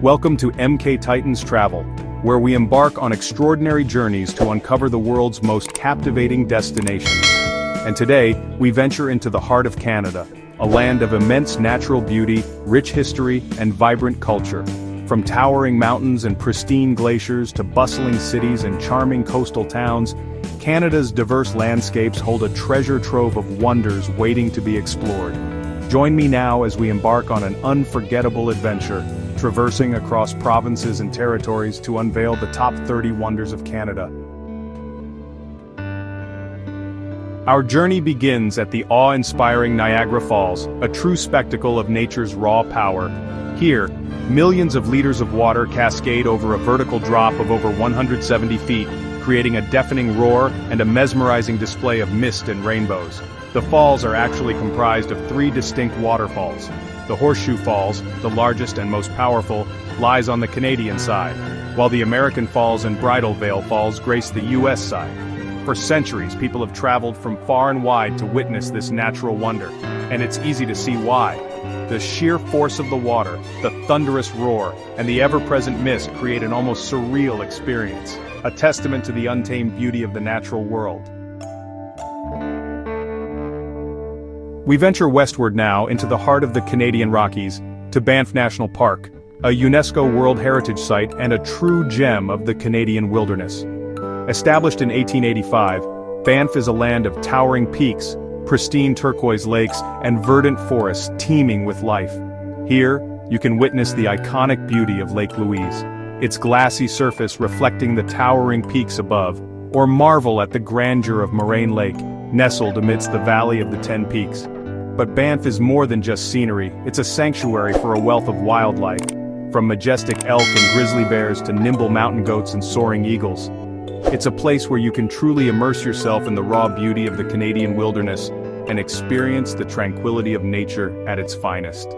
Welcome to MK Titans Travel, where we embark on extraordinary journeys to uncover the world's most captivating destinations. And today, we venture into the heart of Canada, a land of immense natural beauty, rich history, and vibrant culture. From towering mountains and pristine glaciers to bustling cities and charming coastal towns, Canada's diverse landscapes hold a treasure trove of wonders waiting to be explored. Join me now as we embark on an unforgettable adventure, traversing across provinces and territories to unveil the top 30 wonders of Canada. Our journey begins at the awe-inspiring Niagara Falls, a true spectacle of nature's raw power. Here, millions of liters of water cascade over a vertical drop of over 170 feet, creating a deafening roar and a mesmerizing display of mist and rainbows. The falls are actually comprised of three distinct waterfalls. The Horseshoe Falls, the largest and most powerful, lies on the Canadian side, while the American Falls and Bridal Veil Falls grace the U.S. side. For centuries, people have traveled from far and wide to witness this natural wonder, and it's easy to see why. The sheer force of the water, the thunderous roar, and the ever-present mist create an almost surreal experience, a testament to the untamed beauty of the natural world. We venture westward now into the heart of the Canadian Rockies, to Banff National Park, a UNESCO World Heritage Site and a true gem of the Canadian wilderness. Established in 1885, Banff is a land of towering peaks, pristine turquoise lakes, and verdant forests teeming with life. Here, you can witness the iconic beauty of Lake Louise, its glassy surface reflecting the towering peaks above, or marvel at the grandeur of Moraine Lake, nestled amidst the Valley of the Ten Peaks. But Banff is more than just scenery, it's a sanctuary for a wealth of wildlife, from majestic elk and grizzly bears to nimble mountain goats and soaring eagles. It's a place where you can truly immerse yourself in the raw beauty of the Canadian wilderness and experience the tranquility of nature at its finest.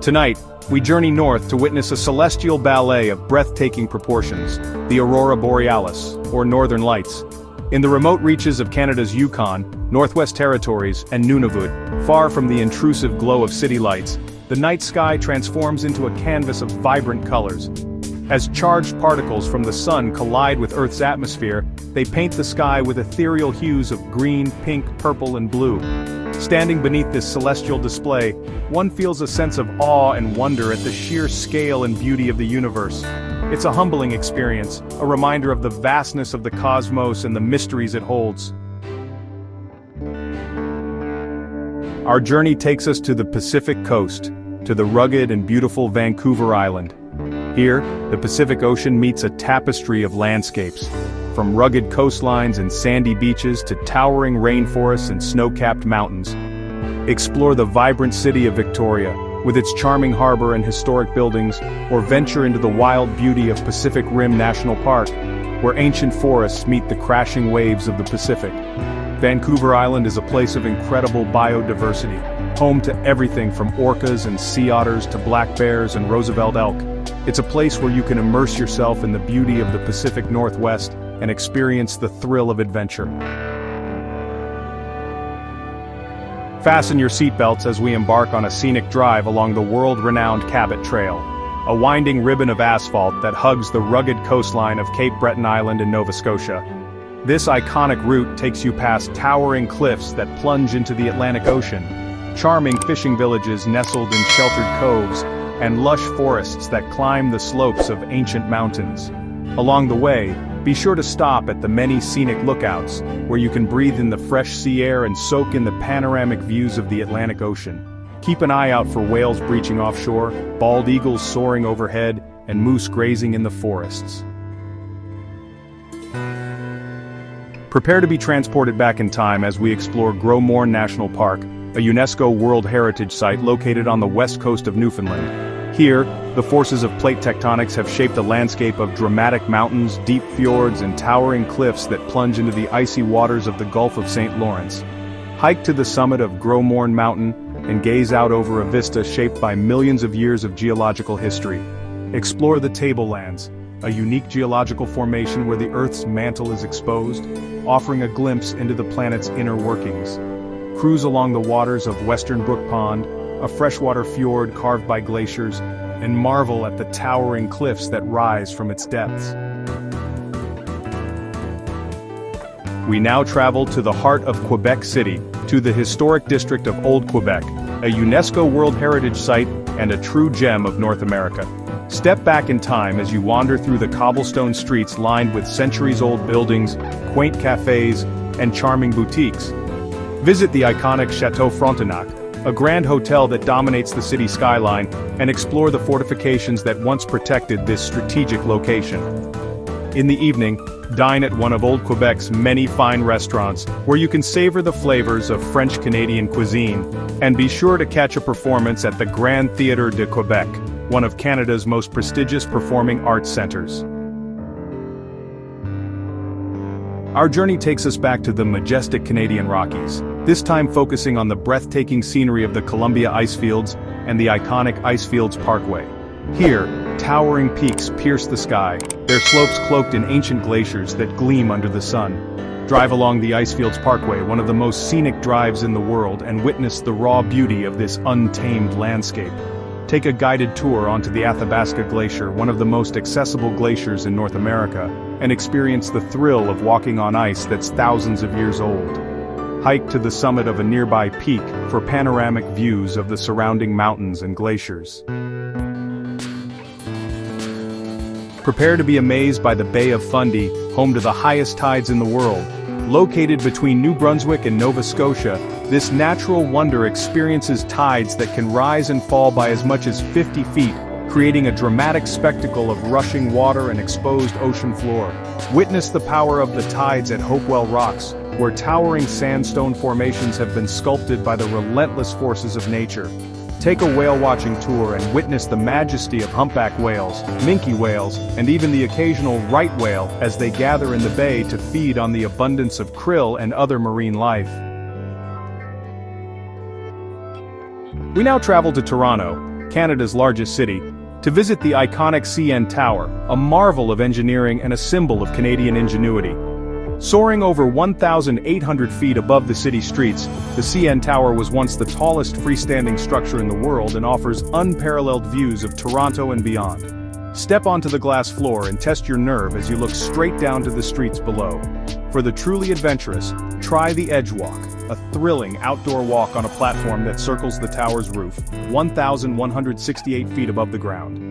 Tonight, we journey north to witness a celestial ballet of breathtaking proportions, the Aurora Borealis, or Northern Lights. In the remote reaches of Canada's Yukon, Northwest Territories, and Nunavut, far from the intrusive glow of city lights, the night sky transforms into a canvas of vibrant colors. As charged particles from the sun collide with Earth's atmosphere, they paint the sky with ethereal hues of green, pink, purple, and blue. Standing beneath this celestial display, one feels a sense of awe and wonder at the sheer scale and beauty of the universe. It's a humbling experience, a reminder of the vastness of the cosmos and the mysteries it holds. Our journey takes us to the Pacific coast, to the rugged and beautiful Vancouver Island. Here, the Pacific Ocean meets a tapestry of landscapes, from rugged coastlines and sandy beaches to towering rainforests and snow-capped mountains. Explore the vibrant city of Victoria, with its charming harbor and historic buildings, or venture into the wild beauty of Pacific Rim National Park, where ancient forests meet the crashing waves of the Pacific. Vancouver Island is a place of incredible biodiversity, home to everything from orcas and sea otters to black bears and Roosevelt elk. It's a place where you can immerse yourself in the beauty of the Pacific Northwest and experience the thrill of adventure. Fasten your seatbelts as we embark on a scenic drive along the world-renowned Cabot Trail, a winding ribbon of asphalt that hugs the rugged coastline of Cape Breton Island in Nova Scotia. This iconic route takes you past towering cliffs that plunge into the Atlantic Ocean, charming fishing villages nestled in sheltered coves, and lush forests that climb the slopes of ancient mountains. Along the way, be sure to stop at the many scenic lookouts, where you can breathe in the fresh sea air and soak in the panoramic views of the Atlantic Ocean. Keep an eye out for whales breaching offshore, bald eagles soaring overhead, and moose grazing in the forests. Prepare to be transported back in time as we explore Gros Morne National Park, a UNESCO World Heritage Site located on the west coast of Newfoundland. Here, the forces of plate tectonics have shaped a landscape of dramatic mountains, deep fjords, and towering cliffs that plunge into the icy waters of the Gulf of St. Lawrence. Hike to the summit of Gros Morne Mountain and gaze out over a vista shaped by millions of years of geological history. Explore the Tablelands, a unique geological formation where the Earth's mantle is exposed, offering a glimpse into the planet's inner workings. Cruise along the waters of Western Brook Pond, a freshwater fjord carved by glaciers, and marvel at the towering cliffs that rise from its depths. We now travel to the heart of Quebec City, to the historic district of Old Quebec, a UNESCO World Heritage Site and a true gem of North America. Step back in time as you wander through the cobblestone streets lined with centuries-old buildings, quaint cafes, and charming boutiques. Visit the iconic Chateau Frontenac, a grand hotel that dominates the city skyline, and explore the fortifications that once protected this strategic location. In the evening, dine at one of Old Quebec's many fine restaurants, where you can savor the flavors of French-Canadian cuisine, and be sure to catch a performance at the Grand Theatre de Quebec, one of Canada's most prestigious performing arts centers. Our journey takes us back to the majestic Canadian Rockies, this time focusing on the breathtaking scenery of the Columbia Icefields and the iconic Icefields Parkway. Here, towering peaks pierce the sky, their slopes cloaked in ancient glaciers that gleam under the sun. Drive along the Icefields Parkway, one of the most scenic drives in the world, and witness the raw beauty of this untamed landscape. Take a guided tour onto the Athabasca Glacier, one of the most accessible glaciers in North America, and experience the thrill of walking on ice that's thousands of years old. Hike to the summit of a nearby peak for panoramic views of the surrounding mountains and glaciers. Prepare to be amazed by the Bay of Fundy, home to the highest tides in the world. Located between New Brunswick and Nova Scotia, this natural wonder experiences tides that can rise and fall by as much as 50 feet, creating a dramatic spectacle of rushing water and exposed ocean floor. Witness the power of the tides at Hopewell Rocks, where towering sandstone formations have been sculpted by the relentless forces of nature. Take a whale-watching tour and witness the majesty of humpback whales, minke whales, and even the occasional right whale as they gather in the bay to feed on the abundance of krill and other marine life. We now travel to Toronto, Canada's largest city, to visit the iconic CN Tower, a marvel of engineering and a symbol of Canadian ingenuity. Soaring over 1,800 feet above the city streets, the CN Tower was once the tallest freestanding structure in the world and offers unparalleled views of Toronto and beyond. Step onto the glass floor and test your nerve as you look straight down to the streets below. For the truly adventurous, try the Edge Walk, a thrilling outdoor walk on a platform that circles the tower's roof, 1,168 feet above the ground.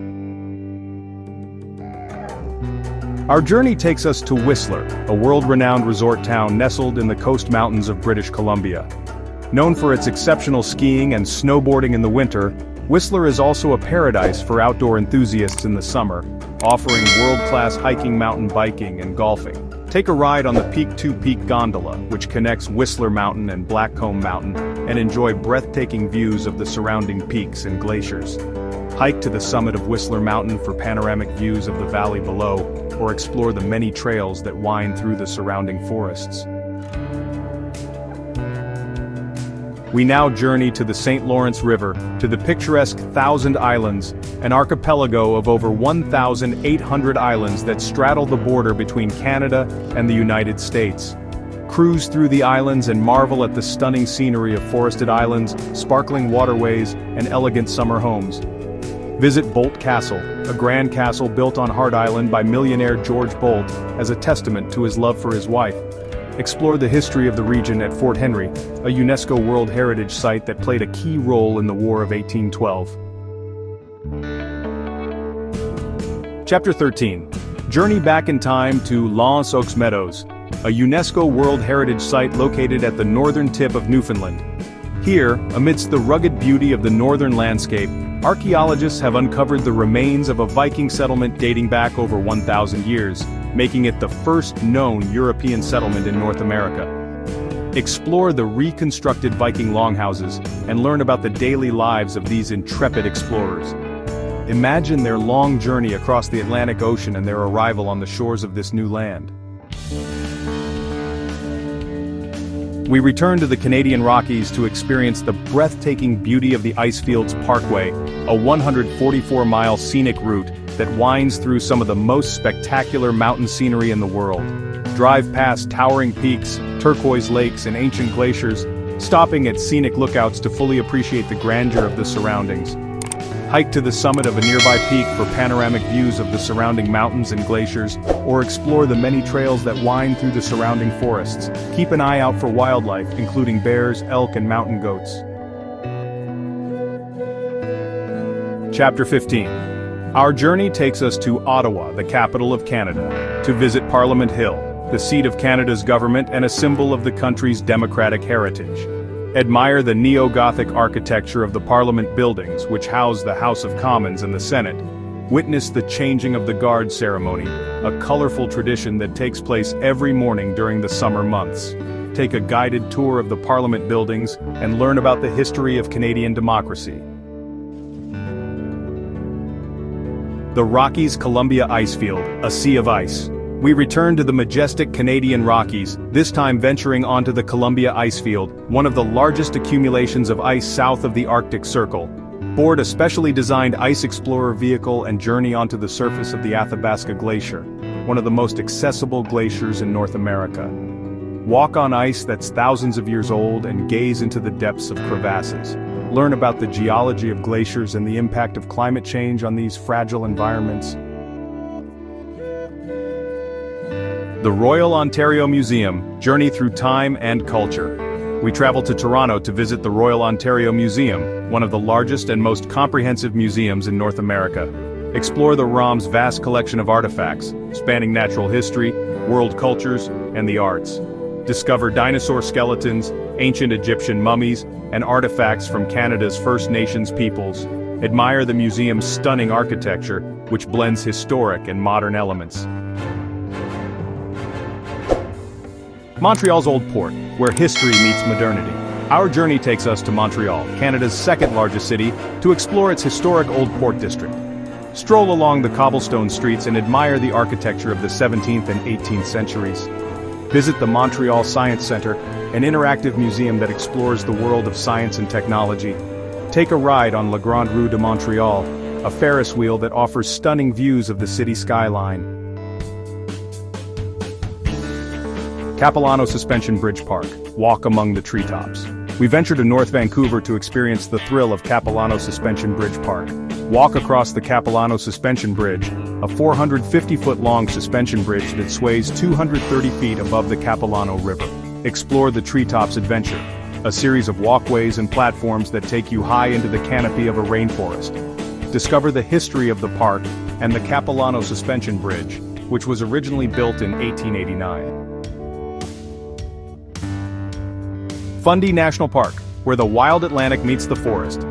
Our journey takes us to Whistler, a world-renowned resort town nestled in the coast mountains of British Columbia. Known for its exceptional skiing and snowboarding in the winter, Whistler is also a paradise for outdoor enthusiasts in the summer, offering world-class hiking, mountain biking, and golfing. Take a ride on the Peak 2 Peak gondola, which connects Whistler Mountain and Blackcomb Mountain, and enjoy breathtaking views of the surrounding peaks and glaciers. Hike to the summit of Whistler Mountain for panoramic views of the valley below, or explore the many trails that wind through the surrounding forests. We now journey to the St. Lawrence River, to the picturesque Thousand Islands, an archipelago of over 1,800 islands that straddle the border between Canada and the United States. Cruise through the islands and marvel at the stunning scenery of forested islands, sparkling waterways, and elegant summer homes. Visit Bolt Castle, a grand castle built on Hart Island by millionaire George Bolt as a testament to his love for his wife. Explore the history of the region at Fort Henry, a UNESCO World Heritage Site that played a key role in the War of 1812. Chapter 13. Journey back in time to L'Anse aux Meadows, a UNESCO World Heritage Site located at the northern tip of Newfoundland. Here, amidst the rugged beauty of the northern landscape, archaeologists have uncovered the remains of a Viking settlement dating back over 1,000 years, making it the first known European settlement in North America. Explore the reconstructed Viking longhouses and learn about the daily lives of these intrepid explorers. Imagine their long journey across the Atlantic Ocean and their arrival on the shores of this new land. We return to the Canadian Rockies to experience the breathtaking beauty of the Icefields Parkway, a 144-mile scenic route that winds through some of the most spectacular mountain scenery in the world. Drive past towering peaks, turquoise lakes, and ancient glaciers, stopping at scenic lookouts to fully appreciate the grandeur of the surroundings. Hike to the summit of a nearby peak for panoramic views of the surrounding mountains and glaciers, or explore the many trails that wind through the surrounding forests. Keep an eye out for wildlife, including bears, elk, and mountain goats. Chapter 15. Our journey takes us to Ottawa, the capital of Canada, to visit Parliament Hill, the seat of Canada's government and a symbol of the country's democratic heritage. Admire the neo-Gothic architecture of the Parliament buildings, which house the House of Commons and the Senate. Witness the changing of the guard ceremony, a colorful tradition that takes place every morning during the summer months. Take a guided tour of the Parliament buildings and learn about the history of Canadian democracy. The Rockies Columbia Icefield, a sea of ice. We return to the majestic Canadian Rockies, this time venturing onto the Columbia Icefield, one of the largest accumulations of ice south of the Arctic Circle. Board a specially designed ice explorer vehicle and journey onto the surface of the Athabasca Glacier, one of the most accessible glaciers in North America. Walk on ice that's thousands of years old and gaze into the depths of crevasses. Learn about the geology of glaciers and the impact of climate change on these fragile environments. The Royal Ontario Museum, journey through time and culture. We travel to Toronto to visit the Royal Ontario Museum, one of the largest and most comprehensive museums in North America. Explore the ROM's vast collection of artifacts, spanning natural history, world cultures, and the arts. Discover dinosaur skeletons, ancient Egyptian mummies, and artifacts from Canada's First Nations peoples. Admire the museum's stunning architecture, which blends historic and modern elements. Montreal's Old Port, where history meets modernity. Our journey takes us to Montreal, Canada's second-largest city, to explore its historic Old Port district. Stroll along the cobblestone streets and admire the architecture of the 17th and 18th centuries. Visit the Montreal Science Centre, an interactive museum that explores the world of science and technology. Take a ride on La Grande Roue de Montreal, a Ferris wheel that offers stunning views of the city skyline. Capilano Suspension Bridge Park, walk among the treetops. We venture to North Vancouver to experience the thrill of Capilano Suspension Bridge Park. Walk across the Capilano Suspension Bridge, a 450-foot-long suspension bridge that sways 230 feet above the Capilano River. Explore the Treetops Adventure, a series of walkways and platforms that take you high into the canopy of a rainforest. Discover the history of the park and the Capilano Suspension Bridge, which was originally built in 1889. Fundy National Park, where the wild Atlantic meets the forest.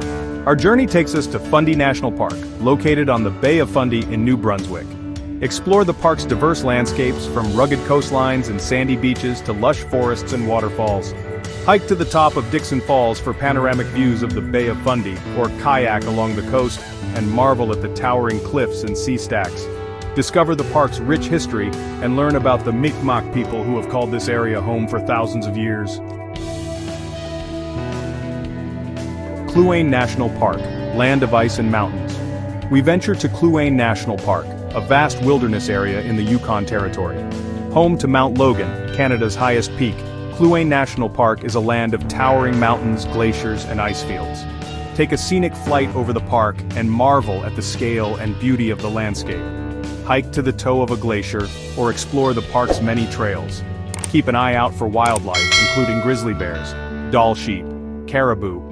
Our journey takes us to Fundy National Park, located on the Bay of Fundy in New Brunswick. Explore the park's diverse landscapes, from rugged coastlines and sandy beaches to lush forests and waterfalls. Hike to the top of Dixon Falls for panoramic views of the Bay of Fundy, or kayak along the coast and marvel at the towering cliffs and sea stacks. Discover the park's rich history and learn about the Mi'kmaq people who have called this area home for thousands of years. Kluane National Park, land of ice and mountains. We venture to Kluane National Park, a vast wilderness area in the Yukon Territory. Home to Mount Logan, Canada's highest peak, Kluane National Park is a land of towering mountains, glaciers, and ice fields. Take a scenic flight over the park and marvel at the scale and beauty of the landscape. Hike to the toe of a glacier or explore the park's many trails. Keep an eye out for wildlife, including grizzly bears, Dall sheep, caribou.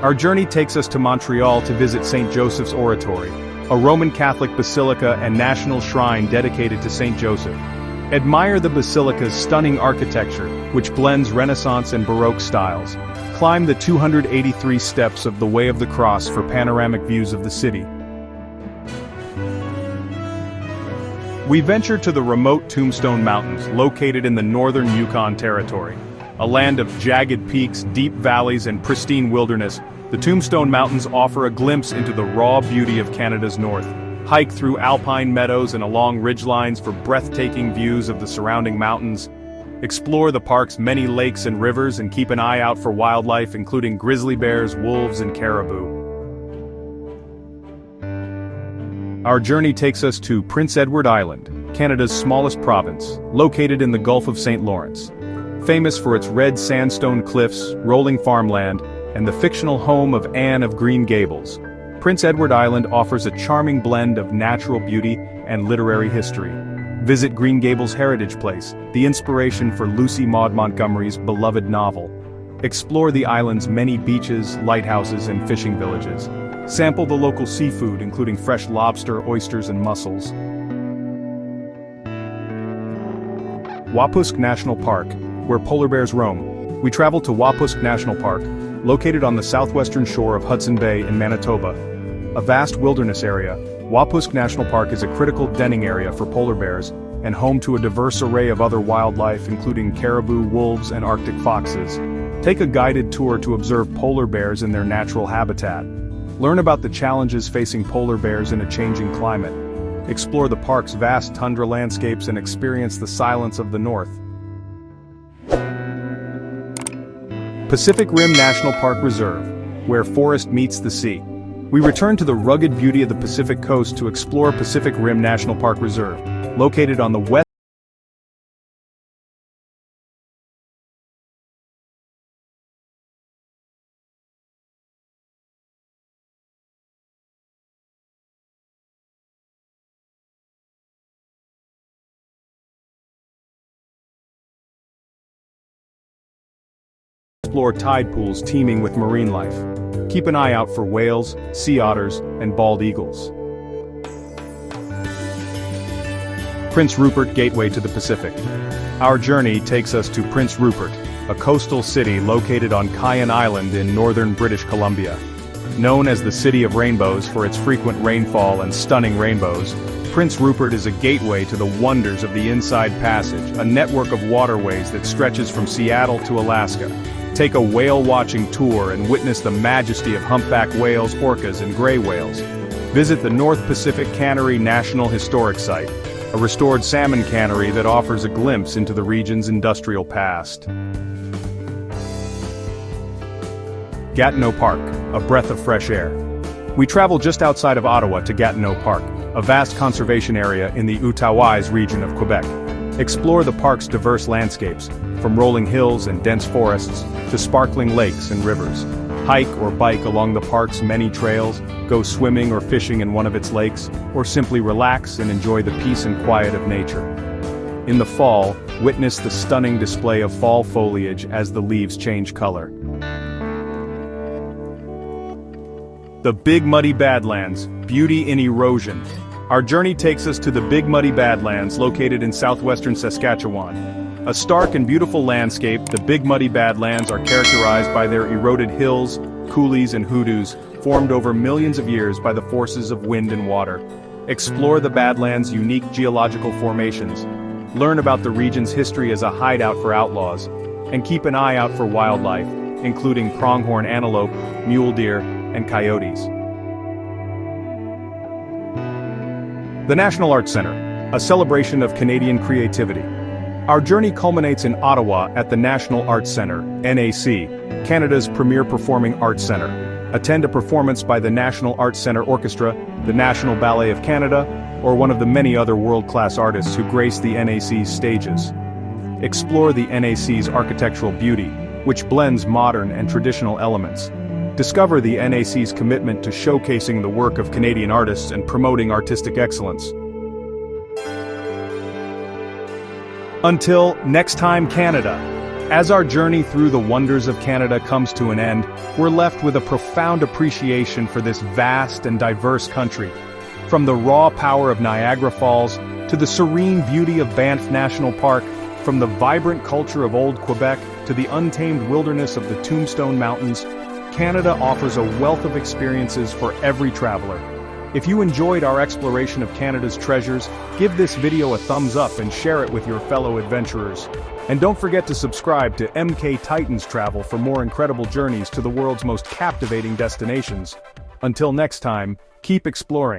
Our journey takes us to Montreal to visit St. Joseph's Oratory, a Roman Catholic basilica and national shrine dedicated to St. Joseph. Admire the basilica's stunning architecture, which blends Renaissance and Baroque styles. Climb the 283 steps of the Way of the Cross for panoramic views of the city. We venture to the remote Tombstone Mountains, located in the northern Yukon Territory. A land of jagged peaks, deep valleys, and pristine wilderness, the Tombstone Mountains offer a glimpse into the raw beauty of Canada's north. Hike through alpine meadows and along ridgelines for breathtaking views of the surrounding mountains. Explore the park's many lakes and rivers and keep an eye out for wildlife, including grizzly bears, wolves, and caribou. Our journey takes us to Prince Edward Island, Canada's smallest province, located in the Gulf of St. Lawrence. Famous for its red sandstone cliffs, rolling farmland, and the fictional home of Anne of Green Gables, Prince Edward Island offers a charming blend of natural beauty and literary history. Visit Green Gables Heritage Place, the inspiration for Lucy Maud Montgomery's beloved novel. Explore the island's many beaches, lighthouses, and fishing villages. Sample the local seafood, including fresh lobster, oysters, and mussels. Wapusk National Park, where polar bears roam. We travel to Wapusk National Park, located on the southwestern shore of Hudson Bay in Manitoba. A vast wilderness area, Wapusk National Park is a critical denning area for polar bears and home to a diverse array of other wildlife including caribou, wolves, and Arctic foxes. Take a guided tour to observe polar bears in their natural habitat. Learn about the challenges facing polar bears in a changing climate. Explore the park's vast tundra landscapes and experience the silence of the north. Pacific Rim National Park Reserve, where forest meets the sea. We return to the rugged beauty of the Pacific coast to explore Pacific Rim National Park Reserve, located on the west explore tide pools teeming with marine life. Keep an eye out for whales, sea otters, and bald eagles. Prince Rupert Gateway to the Pacific. Our journey takes us to Prince Rupert, a coastal city located on Cayenne Island in northern British Columbia. Known as the City of Rainbows for its frequent rainfall and stunning rainbows, Prince Rupert is a gateway to the wonders of the Inside Passage, a network of waterways that stretches from Seattle to Alaska. Take a whale-watching tour and witness the majesty of humpback whales, orcas, and gray whales. Visit the North Pacific Cannery National Historic Site, a restored salmon cannery that offers a glimpse into the region's industrial past. Gatineau Park, a breath of fresh air. We travel just outside of Ottawa to Gatineau Park, a vast conservation area in the Outaouais region of Quebec. Explore the park's diverse landscapes, from rolling hills and dense forests to sparkling lakes and rivers. Hike or bike along the park's many trails, go swimming or fishing in one of its lakes, or simply relax and enjoy the peace and quiet of nature. In the fall, witness the stunning display of fall foliage as the leaves change color. The Big Muddy Badlands, beauty in erosion. Our journey takes us to the Big Muddy Badlands located in southwestern Saskatchewan. A stark and beautiful landscape, the Big Muddy Badlands are characterized by their eroded hills, coulees and hoodoos, formed over millions of years by the forces of wind and water. Explore the Badlands' unique geological formations. Learn about the region's history as a hideout for outlaws. And keep an eye out for wildlife, including pronghorn antelope, mule deer, and coyotes. The National Arts Centre, a celebration of Canadian creativity. Our journey culminates in Ottawa at the National Arts Centre, NAC, Canada's premier performing arts centre. Attend a performance by the National Arts Centre Orchestra, the National Ballet of Canada, or one of the many other world-class artists who grace the NAC's stages. Explore the NAC's architectural beauty, which blends modern and traditional elements. Discover the NAC's commitment to showcasing the work of Canadian artists and promoting artistic excellence. Until next time, Canada. As our journey through the wonders of Canada comes to an end, we're left with a profound appreciation for this vast and diverse country. From the raw power of Niagara Falls to the serene beauty of Banff National Park, from the vibrant culture of Old Quebec to the untamed wilderness of the Tombstone Mountains, Canada offers a wealth of experiences for every traveler. If you enjoyed our exploration of Canada's treasures, give this video a thumbs up and share it with your fellow adventurers. And don't forget to subscribe to MK Titans Travel for more incredible journeys to the world's most captivating destinations. Until next time, keep exploring.